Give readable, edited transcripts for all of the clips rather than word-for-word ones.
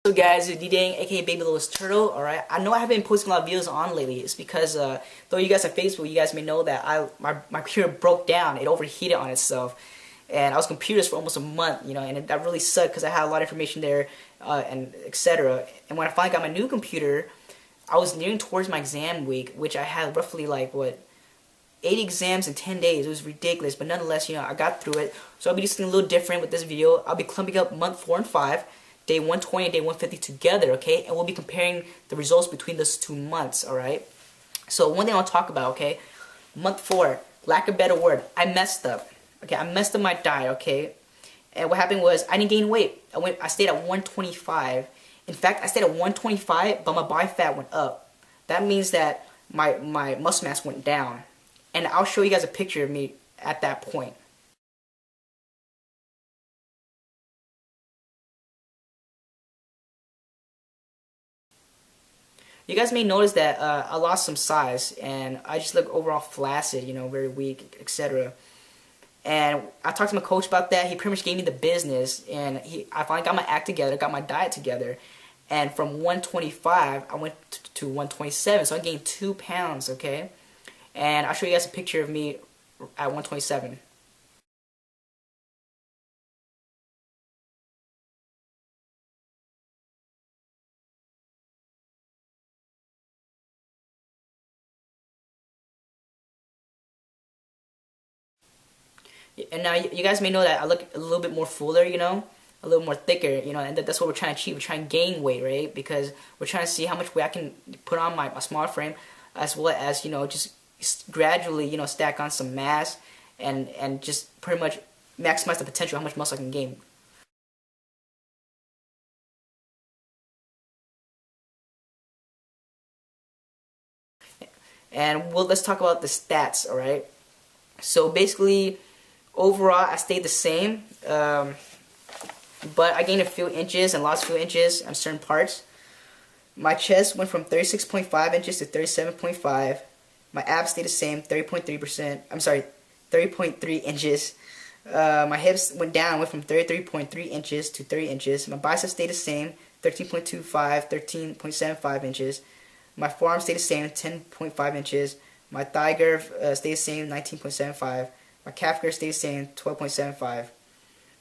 So guys, it's D-Dang, aka Baby Littlest Turtle, alright? I know I haven't been posting a lot of videos on lately. It's because, though you guys on Facebook, you guys may know that my computer broke down. It overheated on itself. And I was computerless for almost a month, you know, and that really sucked because I had a lot of information there, and etc. And when I finally got my new computer, I was nearing towards my exam week, which I had roughly like, 8 exams in 10 days. It was ridiculous, but nonetheless, you know, I got through it. So I'll be doing something a little different with this video. I'll be clumping up month 4 and 5. Day 120 and day 150 together, okay? And we'll be comparing the results between those 2 months, alright? So one thing I'll talk about, okay? Month 4, lack of a better word, I messed up. Okay, I messed up my diet, okay? And what happened was I didn't gain weight. I stayed at 125. In fact, I stayed at 125, but my body fat went up. That means that my muscle mass went down. And I'll show you guys a picture of me at that point. You guys may notice that I lost some size and I just look overall flaccid, you know, very weak, etc. And I talked to my coach about that. He pretty much gave me the business, and I finally got my act together, got my diet together, and from 125 I went to 127, so I gained 2 pounds, okay? And I'll show you guys a picture of me at 127. And now you guys may know that I look a little bit more fuller, you know, a little more thicker, you know, and that's what we're trying to achieve. We're trying to gain weight, right? Because we're trying to see how much weight I can put on my smaller frame, as well as, you know, just gradually, you know, stack on some mass and just pretty much maximize the potential of how much muscle I can gain. And let's talk about the stats, alright? So basically, overall, I stayed the same, but I gained a few inches and lost a few inches on certain parts. My chest went from 36.5 inches to 37.5. My abs stayed the same, 30.3%. I'm sorry, 30.3 inches. My hips went down, went from 33.3 inches to 30 inches. My biceps stayed the same, 13.25, 13.75 inches. My forearm stayed the same, 10.5 inches. My thigh girth stayed the same, 19.75. My calf girth stayed the same, 12.75.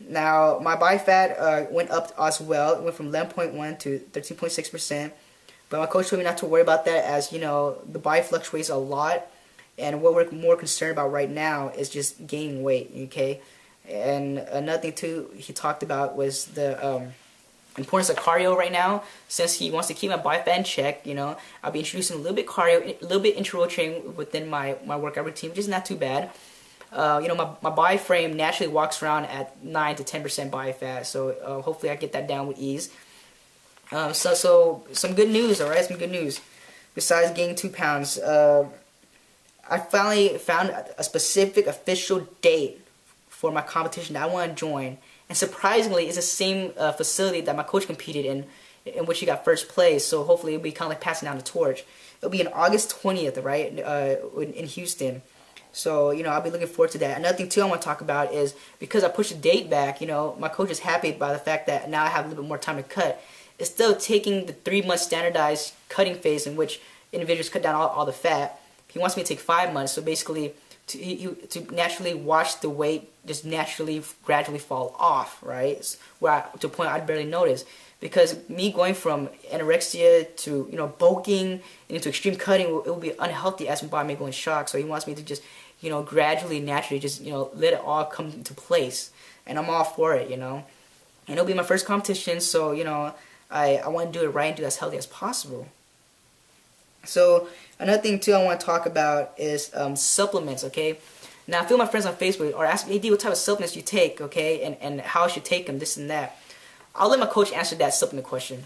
Now, my body fat went up as well. It went from 11.1 to 13.6%. But my coach told me not to worry about that, as, you know, the body fluctuates a lot. And what we're more concerned about right now is just gaining weight, okay? And another thing, too, he talked about was the importance of cardio right now. Since he wants to keep my body fat in check, you know, I'll be introducing a little bit cardio, a little bit interval training within my workout routine, which is not too bad. You know, my body frame naturally walks around at 9 to 10% body fat, so hopefully I get that down with ease. So some good news, alright, some good news. Besides gaining 2 pounds, I finally found a specific official date for my competition that I want to join. And surprisingly, it's the same facility that my coach competed in which he got first place. So hopefully it'll be kind of like passing down the torch. It'll be on August 20th, right, in Houston. So, you know, I'll be looking forward to that. Another thing, too, I want to talk about is because I pushed the date back, you know, my coach is happy by the fact that now I have a little bit more time to cut. It's still taking the 3-month standardized cutting phase in which individuals cut down all the fat. He wants me to take 5 months, so basically to naturally watch the weight just naturally, gradually fall off, right? To a point I'd barely notice. Because me going from anorexia to, you know, bulking into extreme cutting, it will be unhealthy as my body may go in shock. So he wants me to just, you know, gradually, naturally, just, you know, let it all come into place. And I'm all for it, you know. And it'll be my first competition, so, you know, I want to do it right and do it as healthy as possible. So another thing too I want to talk about is supplements, okay? Now, a few of my friends on Facebook are asking me, hey, D, what type of supplements you take, okay? And how I should take them, this and that. I'll let my coach answer that supplement question.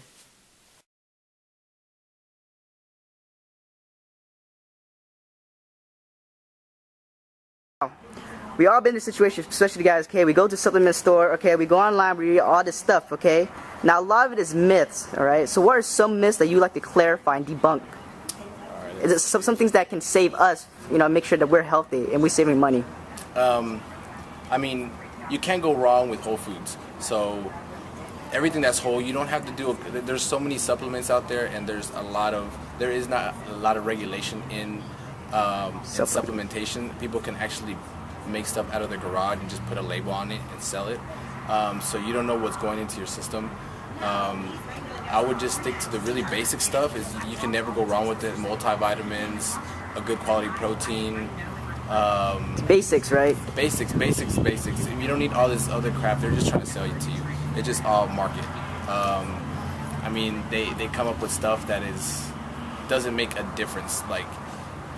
We all been in this situation, especially the guys, okay? We go to the supplement store, okay? We go online, we read all this stuff, okay? Now, a lot of it is myths, alright? So what are some myths that you like to clarify and debunk? Is it some things that can save us, you know, make sure that we're healthy and we're saving money? I mean, you can't go wrong with whole foods. So everything that's whole. You don't have to do. There's so many supplements out there, and there is not a lot of regulation in supplementation. People can actually make stuff out of their garage and just put a label on it and sell it. So you don't know what's going into your system. I would just stick to the really basic stuff. Is you can never go wrong with it. Multivitamins, a good quality protein. Basics, right? Basics. You don't need all this other crap. They're just trying to sell it to you. It's just all market. I mean, they come up with stuff that doesn't make a difference. Like,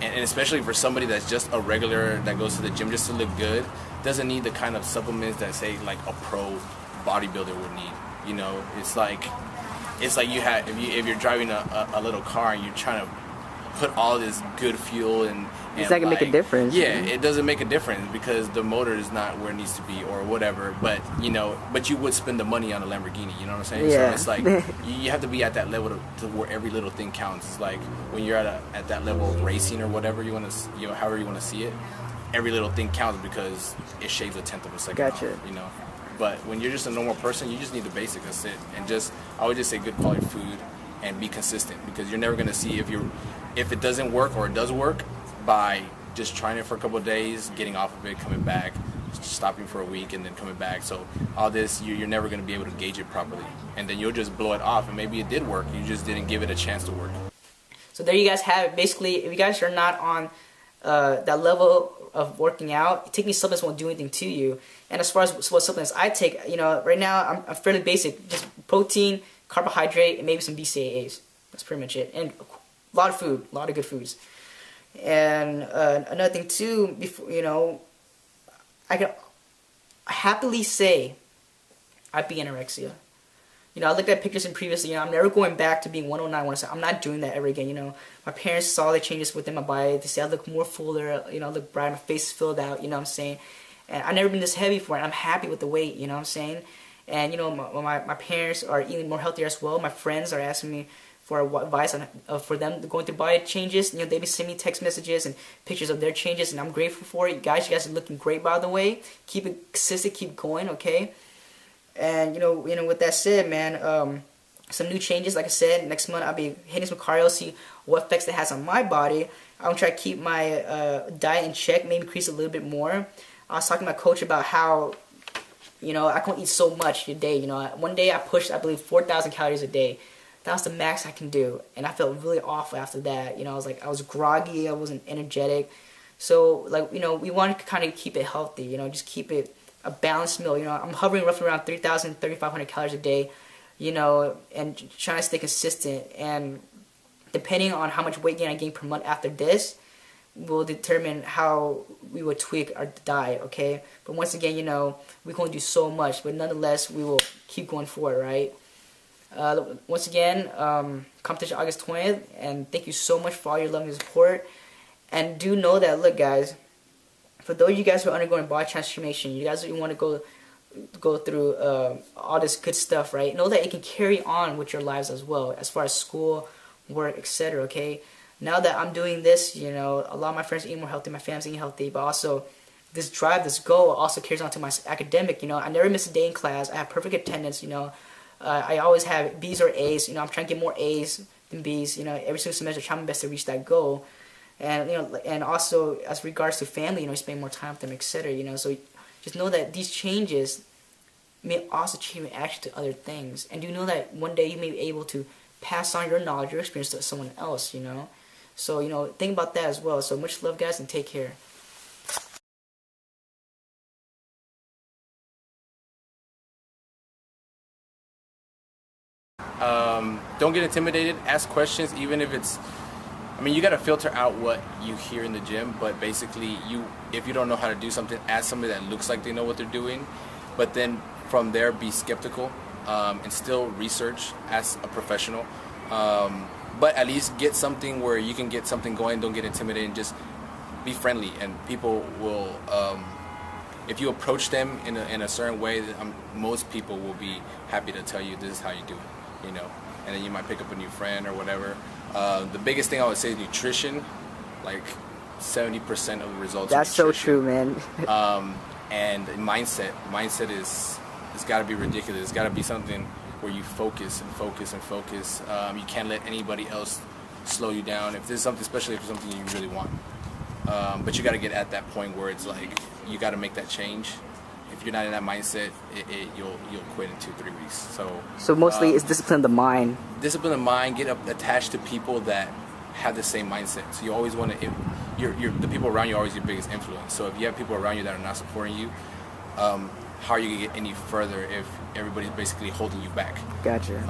and especially for somebody that's just a regular that goes to the gym just to look good, doesn't need the kind of supplements that say like a pro bodybuilder would need. You know, it's like you have if you're driving a little car and you're trying to put all this good fuel and it's not gonna make a difference. Yeah, it doesn't make a difference because the motor is not where it needs to be or whatever. But you would spend the money on a Lamborghini. You know what I'm saying? Yeah. So it's like you have to be at that level to where every little thing counts. It's like when you're at that level of racing or whatever however you want to see it. Every little thing counts because it shaves 1/10 of a second. Gotcha. Off, But when you're just a normal person, you just need the basics. That's it. And I would just say good quality food and be consistent because you're never gonna see if it doesn't work or it does work by just trying it for a couple of days, getting off of it, coming back, stopping for a week, and then coming back. So all this, you're never gonna be able to gauge it properly, and then you'll just blow it off. And maybe it did work. You just didn't give it a chance to work. So there you guys have it. Basically, if you guys are not on that level of working out, taking supplements won't do anything to you. And as far as what supplements I take, right now I'm fairly basic, just protein, carbohydrate, and maybe some BCAAs. That's pretty much it. And a lot of food, a lot of good foods. And another thing too, before I can happily say I beat anorexia. I looked at pictures in previously, I'm never going back to being 109, 107. I'm not doing that ever again, My parents saw the changes within my body. They say I look more fuller, I look bright, my face is filled out, what I'm saying? And I've never been this heavy before, and I'm happy with the weight, what I'm saying? And, my parents are eating more healthier as well. My friends are asking me for advice on, for them going through body changes. They've been sending me text messages and pictures of their changes, and I'm grateful for it. You guys are looking great, by the way. Keep it consistent, keep going, okay? And with that said, man, some new changes. Like I said, next month I'll be hitting some cardio, see what effects that has on my body. I'm gonna try to keep my diet in check, maybe increase a little bit more. I was talking to my coach about how I can eat so much a day. One day I pushed, I believe, 4,000 calories a day. That was the max I can do, and I felt really awful after that. I was groggy, I wasn't energetic. So we wanted to kind of keep it healthy. Just keep it a balanced meal. I'm hovering roughly around 3,000, 3,500 calories a day, and trying to stay consistent. And depending on how much weight gain I gain per month after this, will determine how we will tweak our diet, okay? But once again, we can only do so much, but nonetheless, we will keep going forward, right? Once again, competition August 20th, and thank you so much for all your love and support. And do know that, look, guys, for those of you guys who are undergoing body transformation, you guys who want to go through all this good stuff, right? Know that it can carry on with your lives as well, as far as school, work, etc. Okay. Now that I'm doing this, a lot of my friends are eating more healthy, my family's eating healthy, but also this drive, this goal also carries on to my academic. I never miss a day in class. I have perfect attendance. I always have B's or A's. I'm trying to get more A's than B's. Every single semester, trying my best to reach that goal. And and also as regards to family, spending more time with them, etc. So just know that these changes may also change your action to other things, and do know that one day you may be able to pass on your knowledge, your experience to someone else. So think about that as well. So much love, guys, and take care. Don't get intimidated. Ask questions, even if it's. You got to filter out what you hear in the gym, but basically, if you don't know how to do something, ask somebody that looks like they know what they're doing. But then from there, be skeptical and still research. Ask a professional. But at least get something where you can get something going. Don't get intimidated. Just be friendly, and people will. If you approach them in a certain way, most people will be happy to tell you this is how you do it. And then you might pick up a new friend or whatever. The biggest thing I would say is nutrition. Like 70% of the results. That's so true, man. And mindset. Mindset is. It's got to be ridiculous. It's got to be something where you focus and focus and focus. You can't let anybody else slow you down if there's something, especially if it's something you really want. But you got to get at that point where it's like you got to make that change. If you're not in that mindset, you'll quit in 2-3 weeks. So mostly it's discipline the mind. Discipline the mind. Get attached to people that have the same mindset. So you always want to. The people around you are always your biggest influence. So if you have people around you that are not supporting you, how are you gonna get any further if everybody's basically holding you back? Gotcha.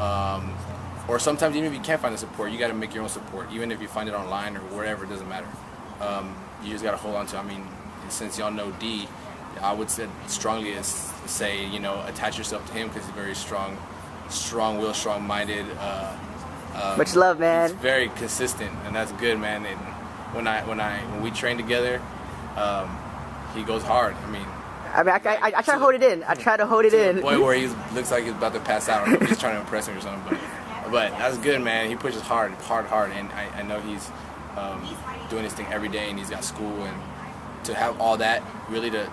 Or sometimes even if you can't find the support, you got to make your own support. Even if you find it online or wherever, it doesn't matter. You just got to hold on to. I mean, since y'all know D, I would strongly say, you know, attach yourself to him because he's very strong-willed, strong-minded. Much love, man. He's very consistent, and that's good, man. And when we train together, he goes hard. I try to hold it in. I try to hold it in. To the point where he looks like he's about to pass out. Or he's trying to impress me or something. But that's good, man. He pushes hard, and I know he's doing his thing every day, and he's got school, and to have all that, really to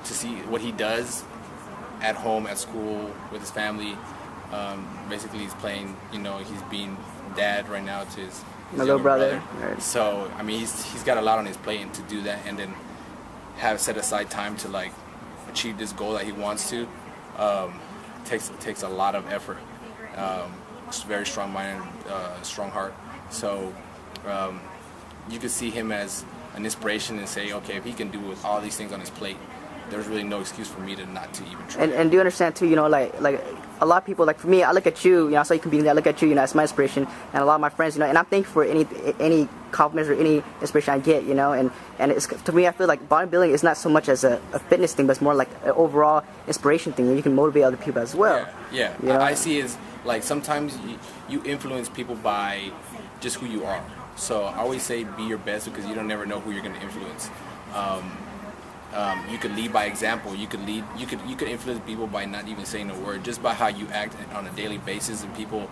see what he does at home, at school, with his family. Basically, he's playing. You know, he's being dad right now to his little brother. Right. So I mean, he's got a lot on his plate, and to do that, and then have set aside time to like achieve this goal that he wants to, takes a lot of effort. It's very strong-minded, strong heart. So you could see him as an inspiration and say, okay, if he can do with all these things on his plate, there's really no excuse for me to not to even try. And do you understand too? You know, like a lot of people, like for me, I look at you, you know, so you can be there. I look at you, you know, as my inspiration, and a lot of my friends, you know, and I'm thankful for any compliments or any inspiration I get, you know, and it's, to me, I feel like bodybuilding is not so much as a fitness thing, but it's more like an overall inspiration thing, and you can motivate other people as well. Yeah. You know? I see it as like sometimes you influence people by just who you are. So I always say be your best because you don't never know who you're going to influence. You could lead by example. You could influence people by not even saying a word, just by how you act on a daily basis, and people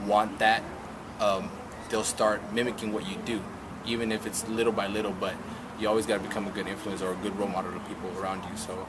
want that. They'll start mimicking what you do, even if it's little by little. But you always got to become a good influence or a good role model to people around you. So